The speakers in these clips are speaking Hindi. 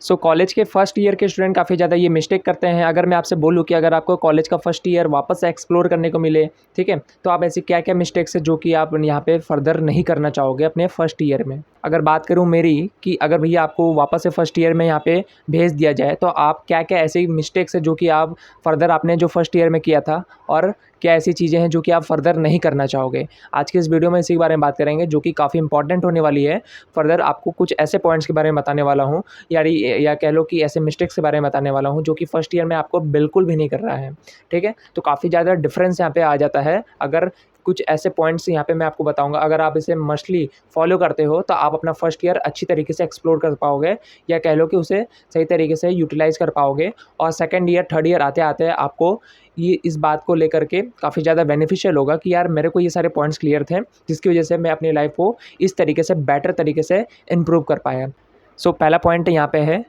कॉलेज के फर्स्ट ईयर के स्टूडेंट काफ़ी ज़्यादा ये मिस्टेक करते हैं। अगर मैं आपसे बोलूँ कि अगर आपको कॉलेज का फर्स्ट ईयर वापस से एक्सप्लोर करने को मिले, ठीक है, तो आप ऐसी क्या क्या मिस्टेक्स है जो कि आप यहाँ पे फर्दर नहीं करना चाहोगे अपने फर्स्ट ईयर में? अगर बात करूँ मेरी कि अगर भैया आपको वापस से फर्स्ट ईयर में यहाँ पे भेज दिया जाए, तो आप क्या क्या ऐसी मिस्टेक्स है जो कि आप फर्दर आपने जो फर्स्ट ईयर में किया था, और क्या ऐसी चीज़ें हैं जो कि आप फर्दर नहीं करना चाहोगे? आज के इस वीडियो में इसी के बारे में बात करेंगे, जो कि काफ़ी इंपॉर्टेंट होने वाली है। फर्दर आपको कुछ ऐसे पॉइंट्स के बारे में बताने वाला हूँ, या कह लो कि ऐसे मिस्टेक्स के बारे में बताने वाला हूँ जो कि फर्स्ट ईयर में आपको बिल्कुल भी नहीं कर रहा है, ठीक है? तो काफ़ी ज़्यादा डिफरेंस यहाँ पे आ जाता है। अगर कुछ ऐसे पॉइंट्स यहाँ पे मैं आपको बताऊँगा, अगर आप इसे मस्टली फॉलो करते हो तो आप अपना फर्स्ट ईयर अच्छी तरीके से एक्सप्लोर कर पाओगे, या कह लो कि उसे सही तरीके से यूटिलाइज़ कर पाओगे। और सेकंड ईयर, थर्ड ईयर आते-आते आपको ये इस बात को लेकर के काफ़ी ज़्यादा बेनिफिशियल होगा कि यार मेरे को ये सारे पॉइंट्स क्लियर थे, जिसकी वजह से मैं अपनी लाइफ़ को इस तरीके से बेटर तरीके से इम्प्रूव कर पाया। पहला पॉइंट यहाँ पे है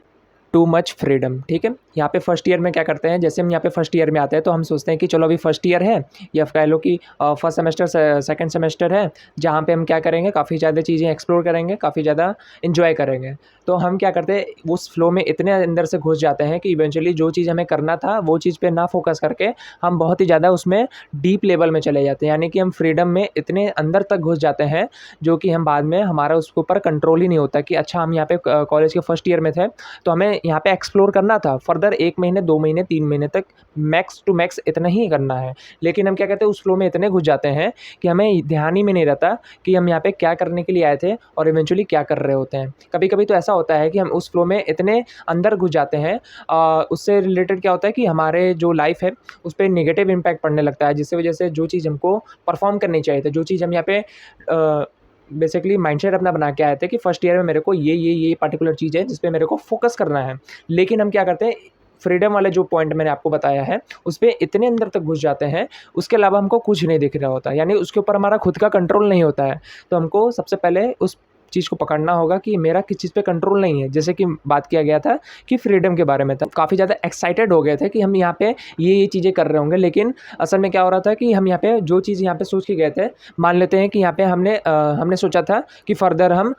टू मच फ्रीडम, ठीक है? यहाँ पे फर्स्ट ईयर में क्या करते हैं, जैसे हम यहाँ पे फर्स्ट ईयर में आते हैं तो हम सोचते हैं कि चलो अभी फर्स्ट ईयर है, या कह लो कि फर्स्ट सेमेस्टर सेकंड सेमेस्टर है, जहाँ पे हम क्या करेंगे, काफ़ी ज़्यादा चीज़ें एक्सप्लोर करेंगे, काफ़ी ज़्यादा इन्जॉय करेंगे। तो हम क्या करते हैं, उस फ्लो में इतने अंदर से घुस जाते हैं कि इवेंचुअली जो चीज़ हमें करना था वो चीज़ पे ना फोकस करके हम बहुत ही ज़्यादा उसमें डीप लेवल में चले जाते हैं। यानी कि हम फ्रीडम में इतने अंदर तक घुस जाते हैं जो कि हम बाद में हमारा उसके ऊपर कंट्रोल ही नहीं होता कि अच्छा हम यहाँ पे कॉलेज के फर्स्ट ईयर में थे तो हमें यहाँ पे एक्सप्लोर करना था, फर्दर 1 महीने, 2 महीने, 3 महीने तक मैक्स टू मैक्स इतना ही करना है। लेकिन हम क्या कहते हैं, उस फ्लो में इतने घुस जाते हैं कि हमें ध्यान ही में नहीं रहता कि हम यहाँ पे क्या करने के लिए आए थे और इवेंचुअली क्या कर रहे होते हैं। कभी-कभी तो ऐसा होता है कि हम उस फ्लो में इतने अंदर घुस जाते हैं, उससे रिलेटेड क्या होता है कि हमारे जो लाइफ है उस पे नेगेटिव इम्पैक्ट पड़ने लगता है, जिसकी वजह से जो चीज़ हमको परफॉर्म करनी चाहिए थी, जो चीज़ हम यहाँ पे बेसिकली माइंडसेट अपना बना के आए थे कि फर्स्ट ईयर में मेरे को ये पर्टिकुलर चीज़ है जिस पे मेरे को फोकस करना है। लेकिन हम क्या करते हैं, फ्रीडम वाले जो पॉइंट मैंने आपको बताया है उस पे इतने अंदर तक घुस जाते हैं, उसके अलावा हमको कुछ नहीं दिख रहा होता, यानी उसके ऊपर हमारा खुद का कंट्रोल नहीं होता है। तो हमको सबसे पहले उस चीज़ को पकड़ना होगा कि मेरा किस चीज़ पे कंट्रोल नहीं है। जैसे कि बात किया गया था कि फ्रीडम के बारे में था, काफ़ी ज़्यादा एक्साइटेड हो गए थे कि हम यहाँ पे ये चीज़ें कर रहे होंगे, लेकिन असल में क्या हो रहा था कि हम यहाँ पे जो चीज़ यहाँ पे सोच के गए थे, मान लेते हैं कि यहाँ पे हमने सोचा था कि फर्दर हम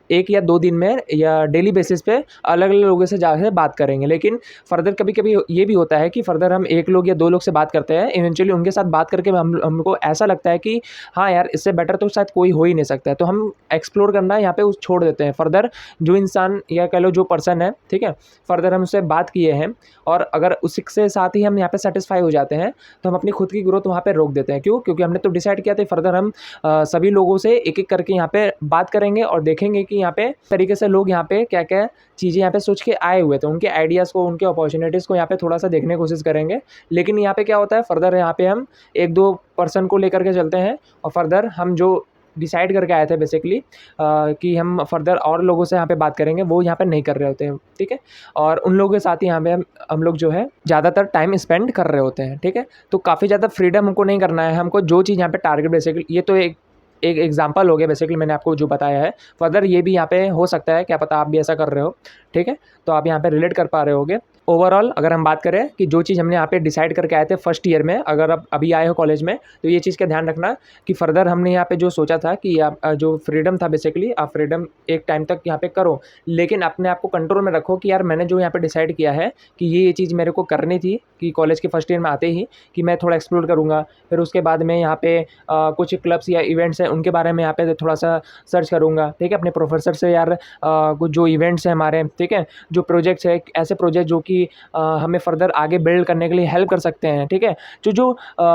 1 या 2 दिन में या डेली बेसिस पे अलग-अलग लोगों से जाके बात करेंगे। लेकिन फर्दर कभी-कभी ये भी होता है कि फर्दर हम 1 लोग या 2 लोग से बात करते हैं, इवेंचुअली उनके साथ बात करके हमको ऐसा लगता है कि हाँ यार, इससे बेटर तो शायद कोई हो ही नहीं सकता है। तो हम एक्सप्लोर करना यहाँ पे उस छोड़ देते हैं। फर्दर जो इंसान या कह लो जो पर्सन है, ठीक है? फर्दर हम उससे बात किए हैं और अगर उसी के साथ ही हम यहाँ पे सैटिस्फाई हो जाते हैं, तो हम अपनी खुद की ग्रोथ वहाँ पे रोक देते हैं। क्यों? क्योंकि हमने तो डिसाइड किया था फर्दर हम सभी लोगों से एक-एक करके यहाँ पे बात करेंगे और देखेंगे कि यहाँ पे तरीके से लोग यहाँ पे क्या-क्या चीज़ें यहाँ पे सोच के आए हुए थे, उनके आइडियाज़ को, उनके अपॉर्चुनिटीज़ को यहाँ पे थोड़ा-सा देखने की कोशिश करेंगे। लेकिन यहाँ पे क्या होता है, फर्दर यहाँ पे हम 1-2 पर्सन को लेकर के चलते हैं और फर्दर हम जो डिसाइड करके आए थे बेसिकली कि हम फर्दर और लोगों से यहाँ पे बात करेंगे, वो यहाँ पे नहीं कर रहे होते हैं, ठीक है? और उन लोगों के साथ ही यहाँ पे हम लोग जो है ज़्यादातर टाइम स्पेंड कर रहे होते हैं, ठीक है? तो काफ़ी ज़्यादा फ्रीडम हमको नहीं करना है, हमको जो चीज़ यहाँ पे टारगेट बेसिकली, ये तो एक एग्जांपल हो गया बेसिकली मैंने आपको जो बताया है। फर्दर ये भी यहाँ पे हो सकता है, क्या पता आप भी ऐसा कर रहे हो, ठीक है? तो आप यहाँ पे रिलेट कर पा रहे होगे। ओवरऑल अगर हम बात करें कि जो चीज़ हमने यहाँ पे डिसाइड करके आए थे फर्स्ट ईयर में, अगर आप अभी आए हो कॉलेज में, तो ये चीज़ का ध्यान रखना कि फर्दर हमने यहाँ पे जो सोचा था कि आप जो फ्रीडम था बेसिकली, आप फ्रीडम एक टाइम तक यहाँ पे करो, लेकिन अपने आप को कंट्रोल में रखो कि यार मैंने जो यहाँ पे डिसाइड किया है कि ये चीज़ मेरे को करनी थी कि कॉलेज के फर्स्ट ईयर में आते ही कि मैं थोड़ा एक्सप्लोर करूँगा। फिर उसके बाद में यहाँ पे कुछ क्लब्स या इवेंट्स हैं उनके बारे में यहाँ पे थोड़ा सा सर्च करूँगा, ठीक है? अपने प्रोफेसर से यार कुछ जो इवेंट्स हैं हमारे, ठीक है? जो प्रोजेक्ट्स है, ऐसे प्रोजेक्ट जो कि हमें फर्दर आगे बिल्ड करने के लिए हेल्प कर सकते हैं, ठीक है? जो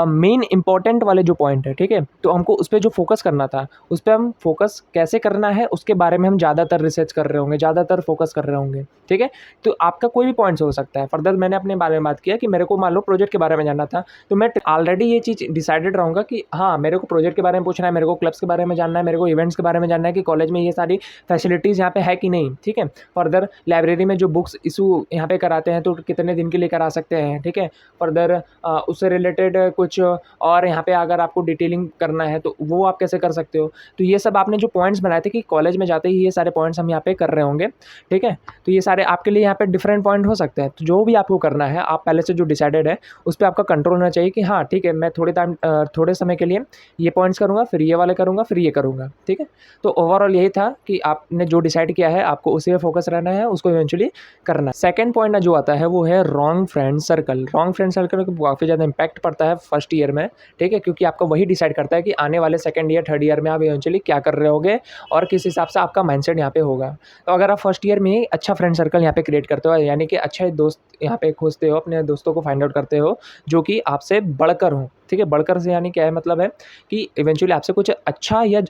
मेन इंपॉर्टेंट वाले जो पॉइंट है, ठीक है? तो हमको उस पे जो फोकस करना था, उस पे हम फोकस कैसे करना है उसके बारे में हम ज़्यादातर रिसर्च कर रहे होंगे, ज़्यादातर फोकस कर रहे होंगे, ठीक है? तो आपका कोई भी पॉइंट्स हो सकता है। फर्दर मैंने अपने बारे में बात किया कि मेरे को मान लो प्रोजेक्ट के बारे में जानना था, तो मैं ऑलरेडी ये चीज़ डिसाइडेड रहूँगा कि हाँ, मेरे को प्रोजेक्ट के बारे में पूछना है, मेरे को क्लब्स के बारे में जानना है, मेरे को इवेंट्स के बारे में जानना है कि कॉलेज में ये सारी फैसिलिटीज़ यहाँ पे है कि नहीं, ठीक है? फर्दर लाइब्रेरी में जो बुक्स इशू यहाँ पे कराते चाहते हैं तो कितने दिन के लिए करा सकते हैं, ठीक है। फर्दर उससे रिलेटेड कुछ और यहाँ पे अगर आपको डिटेलिंग करना है तो वो आप कैसे कर सकते हो। तो ये सब आपने जो पॉइंट्स बनाए थे कि कॉलेज में जाते ही ये सारे पॉइंट्स हम यहाँ पे कर रहे होंगे, ठीक है। तो ये सारे आपके लिए यहाँ पे डिफरेंट पॉइंट हो सकते हैं। तो जो भी आपको करना है, आप पहले से जो डिसाइडेड है उस पर आपका कंट्रोल होना चाहिए कि हाँ ठीक है, मैं थोड़े समय के लिए ये पॉइंट्स करूँगा, फिर ये वाले करूँगा, फिर ये करूँगा, ठीक है। तो ओवरऑल यही था कि आपने जो डिसाइड किया है आपको उसी पे फोकस रहना है, उसको इवेंचुअली करना। सेकंड पॉइंट जो आता है वो है wrong friend circle. Wrong friend circle का काफ़ी ज़्यादा इंपैक्ट पड़ता है फर्स्ट ईयर में, ठीक है, क्योंकि आपका वही डिसाइड करता है कि आने वाले सेकंड ईयर थर्ड ईयर में आप इवेंचुअली क्या कर रहे होगे और किस हिसाब से आपका माइंडसेट यहाँ पे होगा। तो अगर आप फर्स्ट ईयर में ही अच्छा फ्रेंड सर्कल यहाँ पे क्रिएट करते हो, यानी कि अच्छे दोस्त यहाँ पे खोजते हो, अपने दोस्तों को फाइंड आउट करते हो जो कि आपसे बढ़कर हो, ठीक है। बढ़कर से यानी क्या है, मतलब है कि इवेंचुअली आपसे कुछ अच्छा या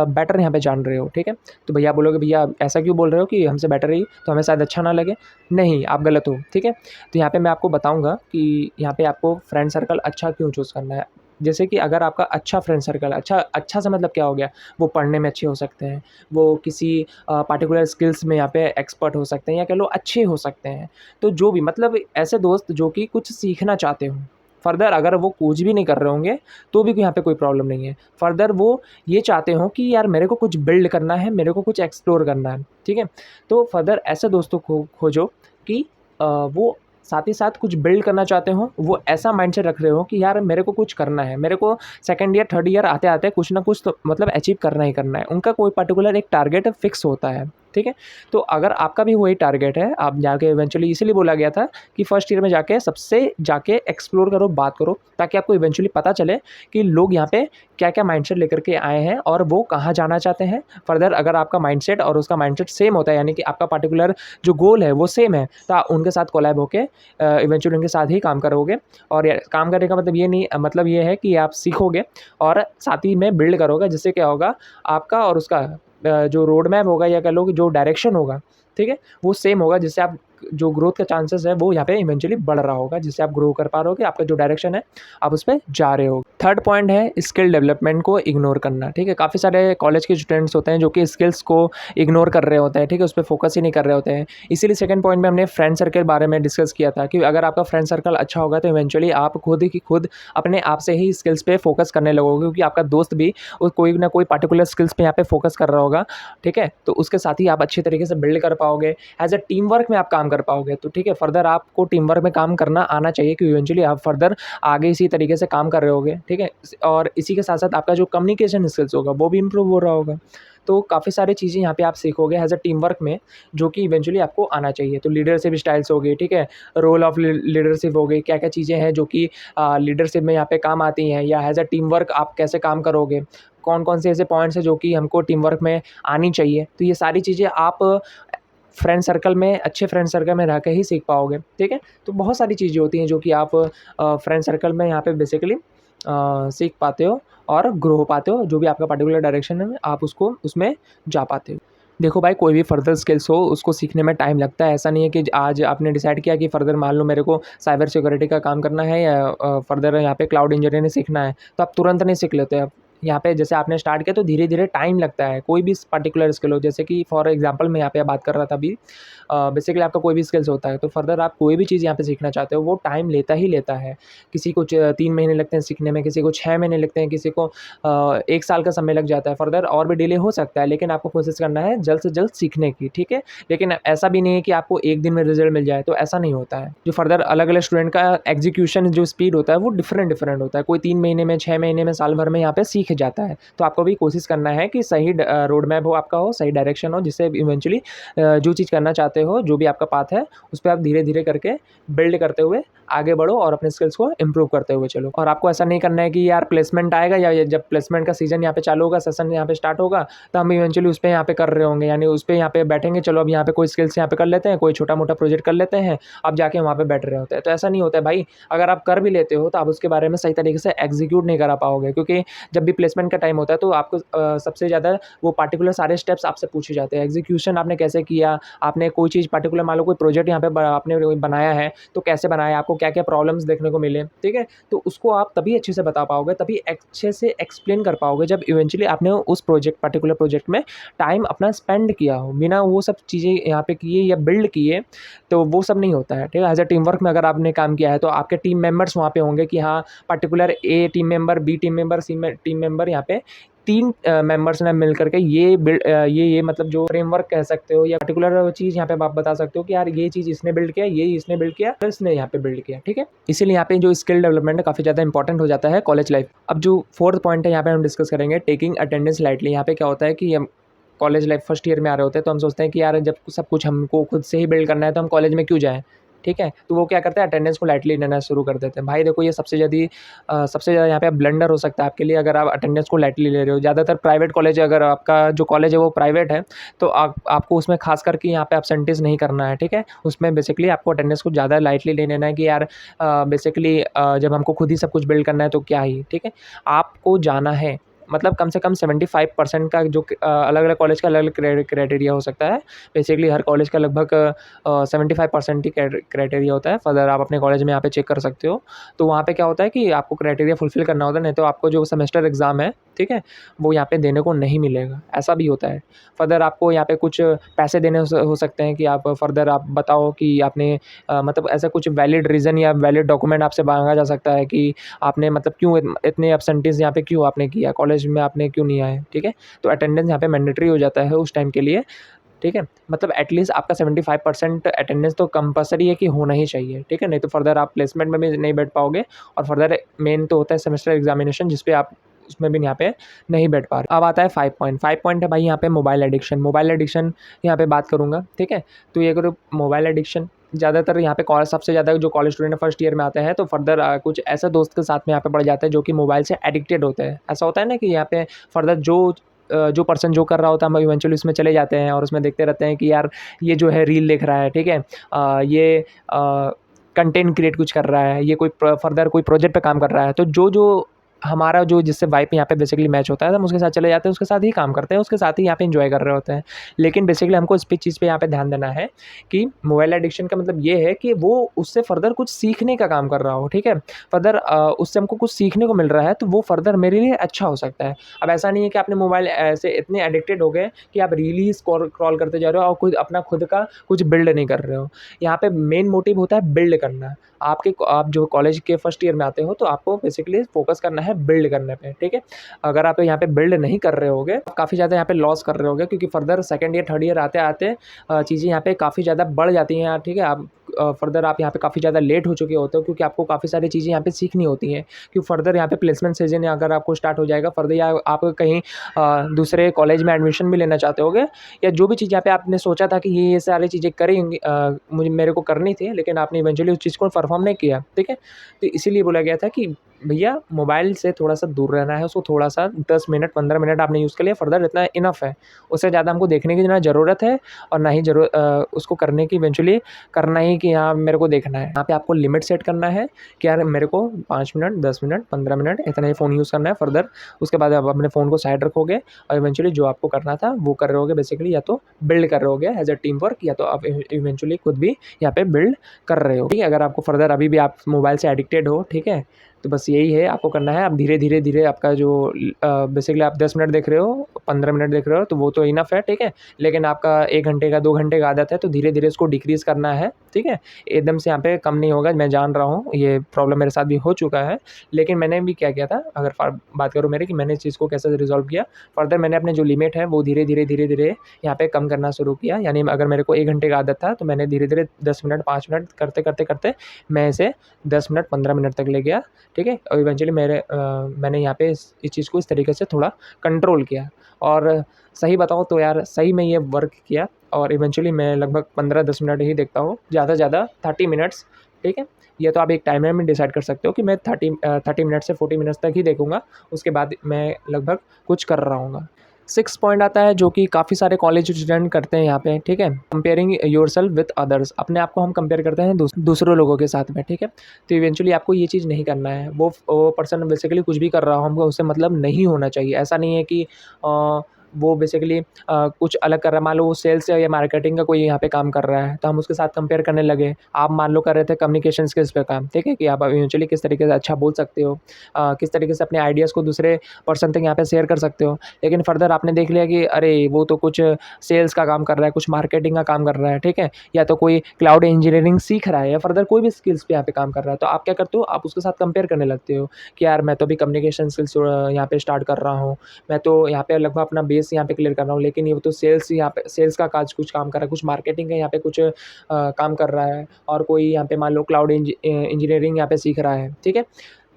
बेटर यहाँ पे जान रहे हो, ठीक है। तो भैया बोलोगे भैया ऐसा क्यों बोल रहे हो कि हमसे बेटर ही तो हमें शायद अच्छा ना लगे, नहीं आप गलत हो, ठीक है। तो यहाँ पे मैं आपको बताऊँगा कि यहाँ पे आपको फ्रेंड सर्कल अच्छा क्यों चूज़ करना है। जैसे कि अगर आपका अच्छा फ्रेंड सर्कल, अच्छा से मतलब क्या हो गया, वो पढ़ने में अच्छे हो सकते हैं, वो किसी पार्टिकुलर स्किल्स में यहाँ पे एक्सपर्ट हो सकते हैं, या कह लो अच्छे हो सकते हैं। तो जो भी मतलब ऐसे दोस्त जो कि कुछ सीखना चाहते हो, फर्दर अगर वो कुछ भी नहीं कर रहे होंगे तो भी यहाँ पे कोई प्रॉब्लम नहीं है। फर्दर वो ये चाहते हो कि यार मेरे को कुछ बिल्ड करना है, मेरे को कुछ एक्सप्लोर करना है, ठीक है। तो फर्दर ऐसे दोस्तों को खोजो कि वो साथ ही साथ कुछ बिल्ड करना चाहते हो, वो ऐसा माइंडसेट रख रहे हो कि यार मेरे को कुछ करना है, मेरे को सेकंड ईयर थर्ड ईयर आते-आते कुछ ना कुछ तो मतलब अचीव करना ही करना है। उनका कोई पर्टिकुलर एक टारगेट फिक्स होता है, ठीक है। तो अगर आपका भी वही टारगेट है, आप जाके इवेंचुअली इसीलिए बोला गया था कि फर्स्ट ईयर में जाके एक्सप्लोर करो, बात करो, ताकि आपको इवेंचुअली पता चले कि लोग यहाँ पे क्या-क्या माइंडसेट लेकर के आए हैं और वो कहाँ जाना चाहते हैं। फर्दर अगर आपका माइंडसेट और उसका माइंडसेट सेम होता है, यानी कि आपका पर्टिकुलर जो गोल है वो सेम है, तो आप उनके साथ कोलैब होके इवेंचुअली उनके साथ ही काम करोगे। और काम करने का मतलब ये नहीं, मतलब ये है कि आप सीखोगे और साथ ही में बिल्ड करोगे, जिससे क्या होगा आपका और उसका जो रोड मैप होगा या कह लो कि जो डायरेक्शन होगा, ठीक है, वो सेम होगा, जिससे आप जो ग्रोथ का चांसेस है वो यहाँ पे इवेंचुअली बढ़ रहा होगा, जिससे आप ग्रो कर पा रहे होगे, आपका जो डायरेक्शन है आप उस पे जा रहे हो। थर्ड पॉइंट है स्किल डेवलपमेंट को इग्नोर करना, ठीक है। काफ़ी सारे कॉलेज के स्टूडेंट्स होते हैं जो कि स्किल्स को इग्नोर कर रहे होते हैं, ठीक है, उस पर फोकस ही नहीं कर रहे होते हैं। इसीलिए सेकंड पॉइंट में हमने फ्रेंड सर्कल के बारे में डिस्कस किया था कि अगर आपका फ्रेंड सर्कल अच्छा होगा तो इवेंचुअली आप खुद अपने आप से ही स्किल्स पे फोकस करने लगोगे, क्योंकि आपका दोस्त भी कोई ना कोई पर्टिकुलर स्किल्स पे यहाँ पे फोकस कर रहा होगा, ठीक है। तो उसके साथ ही आप अच्छे तरीके से बिल्ड कर पाओगे, एज अ टीम वर्क में आप काम कर पाओगे, तो ठीक है। फर्दर आपको टीम वर्क में काम करना आना चाहिए, क्योंकि इवेंचुअली आप फर्दर आगे इसी तरीके से काम कर रहे होगे, ठीक है। और इसी के साथ साथ आपका जो कम्युनिकेशन स्किल्स होगा वो भी इम्प्रूव हो रहा होगा। तो काफ़ी सारी चीज़ें यहाँ पे आप सीखोगे एज अ टीम वर्क में, जो कि इवेंचुअली आपको आना चाहिए। तो लीडरशिप स्टाइल्स हो गई, ठीक है, रोल ऑफ लीडरशिप हो गई, क्या क्या चीज़ें हैं जो कि लीडरशिप में यहाँ पे काम आती हैं, या एज अ टीम वर्क आप कैसे काम करोगे, कौन कौन से ऐसे पॉइंट्स हैं जो कि हमको टीम वर्क में आनी चाहिए। तो ये सारी चीज़ें आप फ्रेंड सर्कल में, अच्छे फ्रेंड सर्कल में रह के ही सीख पाओगे, ठीक है। तो बहुत सारी चीज़ें होती हैं जो कि आप फ्रेंड सर्कल में यहाँ पे बेसिकली सीख पाते हो और ग्रो हो पाते हो, जो भी आपका पर्टिकुलर डायरेक्शन है आप उसको उसमें जा पाते हो। देखो भाई, कोई भी फर्दर स्किल्स हो उसको सीखने में टाइम लगता है। ऐसा नहीं है कि आज आपने डिसाइड किया कि फर्दर मान लो मेरे को साइबर सिक्योरिटी का काम करना है या फर्दर यहाँ पे क्लाउड इंजीनियरिंग सीखना है, तो आप तुरंत नहीं सीख लेते। आप यहाँ पे जैसे आपने स्टार्ट किया तो धीरे धीरे टाइम लगता है। कोई भी पर्टिकुलर स्किल हो, जैसे कि फॉर एग्जांपल मैं यहाँ पे बात कर रहा था अभी, बेसिकली आपका कोई भी स्किल्स होता है तो फर्दर आप कोई भी चीज़ यहाँ पे सीखना चाहते हो वो टाइम लेता ही लेता है। किसी को 3 महीने लगते हैं सीखने में, किसी को 6 महीने लगते हैं, किसी को 1 साल का समय लग जाता है। फर्दर और भी डिले हो सकता है, लेकिन आपको कोशिश करना है जल्द से जल्द सीखने की, ठीक है। लेकिन ऐसा भी नहीं है कि आपको एक दिन में रिजल्ट मिल जाए, तो ऐसा नहीं होता है। जो फर्दर अलग अलग स्टूडेंट का एग्जीक्यूशन जो स्पीड होता है वो डिफरेंट होता है। कोई 3 महीने में, 6 महीने में, साल भर में यहाँ पे सीख जाता है। तो आपको भी कोशिश करना है कि सही रोड मैप हो आपका, हो सही डायरेक्शन हो, जिससे इवेंचुअली जो चीज़ करना चाहते हो, जो भी आपका पाथ है उस पर आप धीरे धीरे करके बिल्ड करते हुए आगे बढ़ो और अपने स्किल्स को इम्प्रूव करते हुए चलो। और आपको ऐसा नहीं करना है कि यार प्लेसमेंट आएगा या जब प्लेसमेंट का सीजन यहाँ पे चालू होगा, सेशन यहाँ पे स्टार्ट होगा, तो हम इवेंचुअली उस पर यहाँ पे कर रहे होंगे, यानी उस पर यहाँ पे बैठेंगे, चलो अब यहाँ पे कोई स्किल्स यहाँ पे कर लेते हैं, कोई छोटा मोटा प्रोजेक्ट कर लेते हैं, अब जाके वहाँ पे बैठ रहे होते हैं। तो ऐसा नहीं होता है भाई। अगर आप कर भी लेते हो तो आप उसके बारे में सही तरीके से एग्जीक्यूट नहीं करा पाओगे, क्योंकि जब भी प्लेसमेंट का टाइम होता है तो आपको सबसे ज़्यादा वो पार्टिकुलर सारे स्टेप्स आपसे पूछे जाते हैं। एग्जीक्यूशन आपने कैसे किया, आपने कोई चीज़ पार्टिकुलर मान लो कोई प्रोजेक्ट यहाँ पे आपने बनाया है तो कैसे बनाया, आपको आपको क्या क्या प्रॉब्लम्स देखने को मिले, ठीक है। तो उसको आप तभी अच्छे से बता पाओगे, तभी अच्छे से एक्सप्लेन कर पाओगे जब इवेंचुअली आपने उस पर्टिकुलर प्रोजेक्ट में टाइम अपना स्पेंड किया हो। बिना वो सब चीज़ें यहाँ पे किए या बिल्ड किए तो वो सब नहीं होता है, ठीक है। एज अ टीम वर्क में अगर आपने काम किया है तो आपके टीम मेंबर्स वहाँ पे होंगे कि हाँ, particular A team member, B team member, C team member, यहाँ पे 3 मेंबर्स ने मिल करके ये मतलब जो फ्रेमवर्क कह सकते हो या पर्टिकुलर चीज़ यहाँ पे आप बता सकते हो कि यार ये चीज़ इसने बिल्ड किया, ये इसने बिल्ड किया, तो इसने यहाँ पे बिल्ड किया, ठीक है। इसीलिए यहाँ पे जो स्किल डेवलपमेंट है काफ़ी ज़्यादा इंपॉर्टेंट हो जाता है कॉलेज लाइफ। अब जो फोर्थ पॉइंट है यहाँ पे हम डिस्कस करेंगे, टेकिंग अटेंडेंस लाइटली। यहाँ पे क्या होता है कि हम कॉलेज लाइफ फर्स्ट ईयर में आ रहे होते हैं तो हम सोचते हैं कि यार जब सब कुछ हमको खुद से ही बिल्ड करना है तो हम कॉलेज में क्यों जाएँ, ठीक है। तो वो क्या करते हैं, अटेंडेंस को लाइटली लेना शुरू कर देते हैं। भाई देखो, ये सबसे ज़्यादा यहाँ पे ब्लंडर हो सकता है आपके लिए अगर आप अटेंडेंस को लाइटली ले रहे हो। ज़्यादातर प्राइवेट कॉलेज, अगर आपका जो कॉलेज है वो प्राइवेट है तो आपको उसमें खास करके यहाँ पे एब्सेंटीज नहीं करना है, ठीक है। उसमें बेसिकली आपको अटेंडेंस को ज़्यादा लाइटली ले लेना है कि यार बेसिकली जब हमको खुद ही सब कुछ बिल्ड करना है तो क्या ही, ठीक है। आपको जाना है, मतलब कम से कम 75% का जो अलग-अलग कॉलेज का अलग-अलग क्राइटेरिया हो सकता है। बेसिकली हर कॉलेज का लगभग 75% ही क्राइटेरिया होता है। फर्दर आप अपने कॉलेज में यहाँ पे चेक कर सकते हो। तो वहाँ पे क्या होता है कि आपको क्राइटेरिया फुलफ़िल करना होता है, नहीं तो आपको जो सेमेस्टर एग्ज़ाम है, ठीक है, वो यहाँ पे देने को नहीं मिलेगा, ऐसा भी होता है। फर्दर आपको यहाँ पे कुछ पैसे देने हो सकते हैं कि आप फर्दर आप बताओ कि आपने मतलब ऐसा कुछ वैलिड रीज़न या वैलिड डॉक्यूमेंट आपसे माँगा जा सकता है कि आपने मतलब क्यों इतने एब्सेंटीज़ यहाँ पे क्यों आपने किया, कॉलेज में आपने क्यों नहीं आए, ठीक है। तो अटेंडेंस यहाँ पे मैंडेटरी हो जाता है उस टाइम के लिए, ठीक है। मतलब एटलीस्ट आपका 75% अटेंडेंस तो कंपल्सरी है कि होना ही चाहिए, ठीक है। नहीं तो फर्दर आप प्लेसमेंट में भी नहीं बैठ पाओगे और फर्दर मेन तो होता है सेमेस्टर एग्जामिनेशन, जिस पे आप उसमें भी यहाँ पे नहीं बैठ पा रहे। अब आता है 5 पॉइंट है भाई यहाँ पे मोबाइल एडिक्शन यहाँ पे बात करूँगा, ठीक है। तो ये करो मोबाइल एडिक्शन ज़्यादातर यहाँ पे सबसे ज़्यादा जो कॉलेज स्टूडेंट फर्स्ट ईयर में आते हैं तो फर्दर कुछ ऐसा दोस्त के साथ में यहाँ पे पड़ जाता है जो कि मोबाइल से एडिक्टेड होते हैं। ऐसा होता है ना कि यहाँ पे फर्दर जो पर्सन जो कर रहा होता है हम इवेंचुअली उसमें चले जाते हैं और उसमें देखते रहते हैं कि यार ये जो है रील देख रहा है, ठीक है, ये कंटेंट क्रिएट कुछ कर रहा है, ये कोई फर्दर कोई प्रोजेक्ट पे काम कर रहा है। तो जो हमारा जो जिससे वाइब यहाँ पे बेसिकली मैच होता है तो हम उसके साथ चले जाते हैं, उसके साथ ही काम करते हैं, उसके साथ ही यहाँ पे एंजॉय कर रहे होते हैं। लेकिन बेसिकली हमको इस चीज़ पे यहाँ पे ध्यान देना है कि मोबाइल एडिक्शन का मतलब ये है कि वो उससे फर्दर कुछ सीखने का काम कर रहा हो, ठीक है। फर्दर उससे हमको कुछ सीखने को मिल रहा है तो वो फर्दर मेरे लिए अच्छा हो सकता है। अब ऐसा नहीं है कि आपने मोबाइल ऐसे इतने एडिक्टेड हो गए कि आप रील ही स्क्रॉल करते जा रहे हो और खुद का कुछ बिल्ड नहीं कर रहे हो। यहाँ पे मेन मोटिव होता है बिल्ड करना। आप जो कॉलेज के फर्स्ट ईयर में आते हो तो आपको बेसिकली फोकस करना है बिल्ड करने पे, ठीक है। अगर आप यहाँ पे बिल्ड नहीं कर रहे होगे, काफ़ी ज़्यादा यहाँ पे लॉस कर रहे होगे, क्योंकि further second year third year आते आते चीज़ें यहाँ पे काफ़ी ज़्यादा बढ़ जाती हैं, ठीक है। आप फर्दर आप यहाँ पे काफ़ी ज़्यादा लेट हो चुके होते हो, क्योंकि आपको काफ़ी सारी चीज़ें यहाँ पे सीखनी होती हैं। क्योंकि फर्दर यहाँ पे प्लेसमेंट सीजन अगर आपको स्टार्ट हो जाएगा फर्दर, या आप कहीं दूसरे कॉलेज में एडमिशन भी लेना चाहते होगे, या जो भी चीज़ यहाँ पे आपने सोचा था कि ये सारी चीज़ें करेंगे मेरे को करनी थी, लेकिन आपने इवेंचुअली उस चीज़ को परफॉर्म नहीं किया, ठीक है। तो इसीलिए बोला गया था कि भैया मोबाइल से थोड़ा सा दूर रहना है, उसको थोड़ा सा 10 मिनट 15 मिनट आपने यूज़ कर लिया, फर्दर इतना इनफ है। उससे ज़्यादा हमको देखने की ना ज़रूरत है और ना ही उसको करने की इवेंचुअली करना ही कि हाँ मेरे को देखना है। यहाँ पे आपको लिमिट सेट करना है कि यार मेरे को 5 मिनट 10 मिनट 15 मिनट इतना ही फ़ोन यूज़ करना है। फर्दर उसके बाद आप अपने फ़ोन को साइड रखोगे और इवेंचुअली जो आपको करना था वो कर रहे होगे, बेसिकली या तो बिल्ड कर रहे होगे एज अ टीम वर्क, या तो आप इवेंचुअली खुद भी यहाँ पे बिल्ड कर रहे हो, ठीक है। अगर आपको फर्दर अभी भी आप मोबाइल से एडिक्टेड हो, ठीक है, तो बस यही है आपको करना है। आप धीरे धीरे धीरे आपका जो बेसिकली आप 10 मिनट देख रहे हो 15 मिनट देख रहे हो तो वो तो इनफ है, ठीक है। लेकिन आपका 1 घंटे का 2 घंटे का आदत है तो धीरे धीरे इसको डिक्रीज़ करना है, ठीक है। एकदम से यहाँ पे कम नहीं होगा, मैं जान रहा हूँ ये प्रॉब्लम मेरे साथ भी हो चुका है। लेकिन मैंने भी क्या किया था, अगर बात करूँ मेरे कि मैंने इस चीज़ को कैसे रिज़ॉल्व किया, फर्दर मैंने अपने जो लिमिट है वो धीरे धीरे यहाँ पे कम करना शुरू किया। यानी अगर मेरे को 1 घंटे का आदत था तो मैंने धीरे धीरे 10 मिनट 5 मिनट करते मैं इसे 10 मिनट 15 मिनट तक ले गया, ठीक है। और इवेंचुअली मैंने यहाँ पे इस चीज़ को इस तरीके से थोड़ा कंट्रोल किया और सही बताऊँ तो यार सही में ये वर्क किया। और इवेंचुअली मैं लगभग 15-10 मिनट ही देखता हूँ, ज़्यादा से ज़्यादा 30 मिनट्स, ठीक है। ये तो आप एक टाइमर में डिसाइड कर सकते हो कि मैं 30 मिनट से 40 मिनट्स तक ही देखूँगा, उसके बाद मैं लगभग कुछ कर रहा हूँगा। 6 पॉइंट आता है जो कि काफ़ी सारे कॉलेज स्टूडेंट करते हैं यहाँ पे, ठीक है। कंपेयरिंग योरसेल्फ विद अदर्स, अपने आप को हम कंपेयर करते हैं दूसरे लोगों के साथ में, ठीक है। तो इवेंचुअली आपको ये चीज़ नहीं करना है। वो पर्सन बेसिकली कुछ भी कर रहा हो, हमको उससे मतलब नहीं होना चाहिए। ऐसा नहीं है कि वो बेसिकली कुछ अलग कर रहा है, मान लो वो सेल्स या मार्केटिंग का कोई यहाँ पे काम कर रहा है, तो हम उसके साथ कंपेयर करने लगे। आप मान लो कर रहे थे कम्युनिकेशन स्किल्स पे काम, ठीक है, कि आप इवेंचुअली किस तरीके से अच्छा बोल सकते हो, किस तरीके से अपने आइडियाज़ को दूसरे पर्सन तक यहाँ पे शेयर कर सकते हो। लेकिन फर्दर आपने देख लिया कि अरे वो तो कुछ सेल्स का काम कर रहा है, कुछ मार्केटिंग का काम कर रहा है, ठीक है, या तो कोई क्लाउड इंजीनियरिंग सीख रहा है, या फर्दर कोई भी स्किल्स पे यहाँ पे काम कर रहा है, तो आप क्या करते हो, आप उसके साथ कंपेयर करने लगते हो कि यार मैं तो अभी कम्युनिकेशन स्किल्स यहाँ पे स्टार्ट कर रहा हूँ, मैं तो यहाँ पे लगभग अपना बेस यहाँ पे क्लियर कर रहा हूँ, लेकिन ये तो सेल्स यहाँ पे सेल्स का काज कुछ काम कर रहा है, कुछ मार्केटिंग का यहाँ पे कुछ काम कर रहा है, और कोई यहाँ पे मान लो क्लाउड इंजीनियरिंग यहाँ पे सीख रहा है, ठीक है,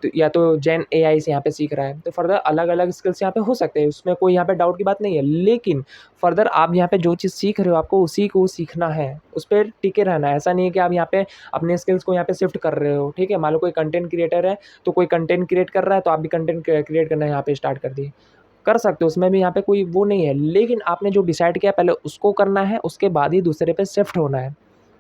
तो या तो जेन एआई से यहाँ पे सीख रहा है। तो फर्दर अलग अलग स्किल्स यहाँ पे हो सकते हैं, उसमें कोई यहाँ पे डाउट की बात नहीं है। लेकिन फर्दर आप यहाँ पे जो चीज़ सीख रहे हो, आपको उसी को सीखना है, उस पर टिके रहना है। ऐसा नहीं है कि आप यहाँ पे अपने स्किल्स को यहाँ पे शिफ्ट कर रहे हो, ठीक है, मान लो कोई कंटेंट क्रिएटर है, तो कोई कंटेंट क्रिएट कर रहा है, तो आप भी कंटेंट क्रिएट करना यहाँ पे स्टार्ट कर दिए, कर सकते हो, उसमें भी यहाँ पे कोई वो नहीं है। लेकिन आपने जो डिसाइड किया पहले उसको करना है, उसके बाद ही दूसरे पे शिफ्ट होना है,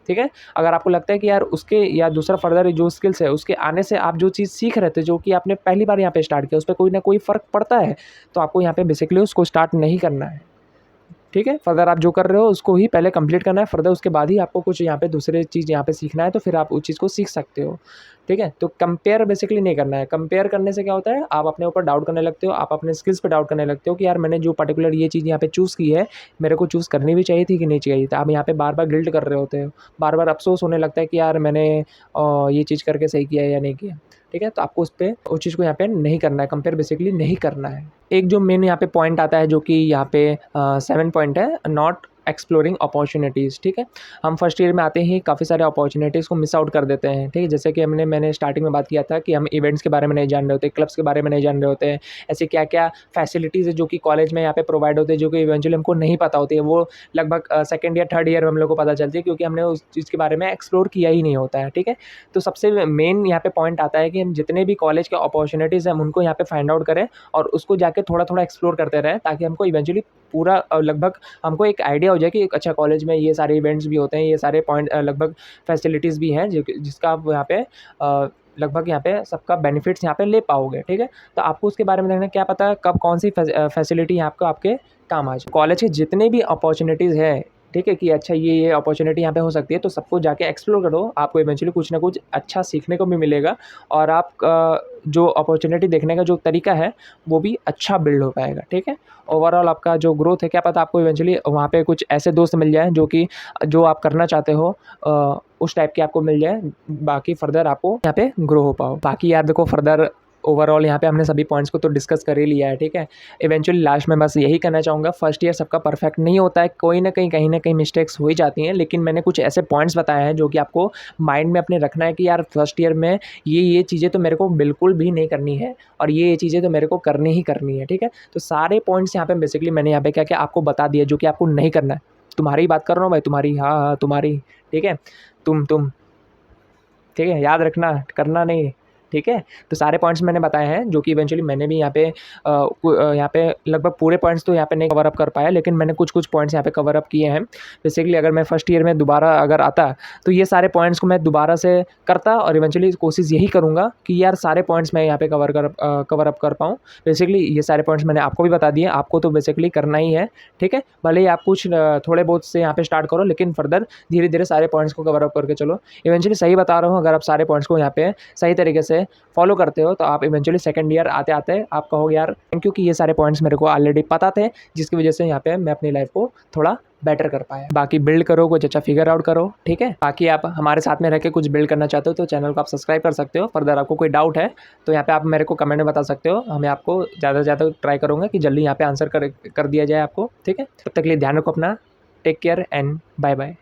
ठीक है। अगर आपको लगता है कि यार उसके या दूसरा फर्दर जो स्किल्स है उसके आने से आप जो चीज़ सीख रहे थे, जो कि आपने पहली बार यहाँ पे स्टार्ट किया, उस पर कोई ना कोई फ़र्क पड़ता है, तो आपको यहाँ पे बेसिकली उसको स्टार्ट नहीं करना है, ठीक है। फर्दर आप जो कर रहे हो उसको ही पहले कंप्लीट करना है, फर्दर उसके बाद ही आपको कुछ यहाँ पे दूसरे चीज़ यहाँ पे सीखना है, तो फिर आप उस चीज़ को सीख सकते हो, ठीक है। तो कंपेयर बेसिकली नहीं करना है। कंपेयर करने से क्या होता है, आप अपने ऊपर डाउट करने लगते हो, आप अपने स्किल्स पे डाउट करने लगते हो कि यार मैंने जो पर्टिकुलर ये चीज़ यहाँ पे चूज़ की है, मेरे को चूज़ करनी भी चाहिए थी कि नहीं चाहिए था। आप यहाँ पे बार बार गिल्ट कर रहे होते हो, बार बार अफसोस होने लगता है कि यार मैंने ये चीज़ करके सही किया या नहीं किया, ठीक है। तो आपको उस चीज़ को यहाँ पे नहीं करना है, कंपेयर बेसिकली नहीं करना है। एक जो मेन यहाँ पे पॉइंट आता है, जो कि यहाँ पे 7 पॉइंट है, नॉट एक्सप्लोरिंग अपॉर्चुनिटीज़, ठीक है। हम फर्स्ट ईयर में आते ही काफ़ी सारे अपॉर्चुनिटीज़ को मिस आउट कर देते हैं, ठीक है। जैसे कि मैंने स्टार्टिंग में बात किया था कि हम इवेंट्स के बारे में नहीं जान रहे होते, क्लब्स के बारे में नहीं जान रहे होते हैं, ऐसे क्या क्या फैसिलिटीज़ है जो कि कॉलेज में यहाँ पे प्रोवाइड होते हैं, जो कि इवेंचुअली हमको नहीं पता होती है। वो लगभग सेकंड या थर्ड ईयर में हम लोग को पता चलती है, क्योंकि हमने उस चीज़ के बारे में एक्सप्लोर किया ही नहीं होता है, ठीक है। तो सबसे मेन यहाँ पे पॉइंट आता है कि हम जितने भी कॉलेज के अपॉर्चुनिटीज़ हैं हम उनको यहाँ पे फाइंड आउट करें, और उसको जाके थोड़ा थोड़ा एक्सप्लोर करते रहें, ताकि हमको इवेंचुअली पूरा लगभग हमको एक आइडिया हो जाए कि एक अच्छा कॉलेज में ये सारे इवेंट्स भी होते हैं, ये सारे पॉइंट लगभग फैसिलिटीज़ भी हैं, जिसका आप यहाँ पे लगभग यहाँ पे सबका बेनिफिट्स यहाँ पे ले पाओगे, ठीक है। तो आपको उसके बारे में देखना, क्या पता कब कौन सी फैसिलिटी यहाँ आपको आपके काम आ जाए। कॉलेज के जितने भी अपॉर्चुनिटीज़ है, ठीक है, कि अच्छा ये अपॉर्चुनिटी यहाँ पे हो सकती है, तो सबको जाके एक्सप्लोर करो, आपको इवेंचुअली कुछ ना कुछ अच्छा सीखने को भी मिलेगा, और आप जो अपॉर्चुनिटी देखने का जो तरीका है वो भी अच्छा बिल्ड हो पाएगा, ठीक है। ओवरऑल आपका जो ग्रोथ है, क्या पता आपको इवेंचुअली वहाँ पे कुछ ऐसे दोस्त मिल जाएँ जो कि जो आप करना चाहते हो उस टाइप के आपको मिल जाए, बाकी फर्दर आपको यहाँ पे ग्रो हो पाओ। बाकी यार देखो, फर्दर ओवरऑल यहाँ पे हमने सभी पॉइंट्स को तो डिस्कस कर ही लिया है, ठीक है। इवेंचुअली लास्ट में बस यही कहना चाहूँगा, फर्स्ट ईयर सबका परफेक्ट नहीं होता है, कोई ना कहीं ना कहीं मिस्टेक्स हो ही जाती हैं, लेकिन मैंने कुछ ऐसे पॉइंट्स बताए हैं जो कि आपको माइंड में अपने रखना है कि यार फर्स्ट ईयर में ये चीज़ें तो मेरे को बिल्कुल भी नहीं करनी है, और ये चीज़ें तो मेरे को करनी ही करनी है, ठीक है। तो सारे पॉइंट्स यहाँ पे बेसिकली मैंने यहाँ पे क्या क्या आपको बता दिया जो कि आपको नहीं करना है। तुम्हारी बात कर रहा हूँ भाई, तुम्हारी, हाँ तुम्हारी, ठीक है, तुम, ठीक है, याद रखना, करना नहीं, ठीक है। तो सारे पॉइंट्स मैंने बताए हैं, जो कि इवेंचुअली मैंने भी यहाँ पे लगभग पूरे पॉइंट्स तो यहाँ पे नहीं कवर अप कर पाया, लेकिन मैंने कुछ पॉइंट्स यहाँ पे कवर अप किए हैं। बेसिकली अगर मैं फर्स्ट ईयर में दोबारा अगर आता, तो ये सारे पॉइंट्स को मैं दोबारा से करता, और इवेंचुअली कोशिश यही करूँगा कि यार सारे पॉइंट्स मैं यहाँ पे कवर अप कर पाऊँ। बेसिकली ये सारे पॉइंट्स मैंने आपको भी बता दिए, आपको तो बेसिकली करना ही है, ठीक है। भले ही आप कुछ थोड़े बहुत से यहाँ पे स्टार्ट करो, लेकिन फर्दर धीरे धीरे सारे पॉइंट्स को कवर अप करके चलो। इवेंचुअली सही बता रहा हूँ, अगर आप सारे पॉइंट्स को यहाँ पे सही तरीके से फॉलो करते हो, तो आप इवेंचुअली सेकंड ईयर आते आते आप कहोगे यार क्योंकि ये सारे पॉइंट्स मेरे को ऑलरेडी पता थे, जिसकी वजह से यहाँ पे मैं अपनी लाइफ को थोड़ा बेटर कर पाया। बाकी बिल्ड करो, कुछ अच्छा फिगर आउट करो, ठीक है। बाकी आप हमारे साथ में रह के कुछ बिल्ड करना चाहते हो तो चैनल को आप सब्सक्राइब कर सकते हो। फर्दर आपको कोई डाउट है तो यहाँ पे आप मेरे को कमेंट में बता सकते हो, हमें आपको ज़्यादा से ज़्यादा ट्राई करूँगा कि जल्दी यहाँ पे आंसर कर दिया जाए आपको, ठीक है। तब तक के लिए ध्यान रखो अपना, take care and bye bye.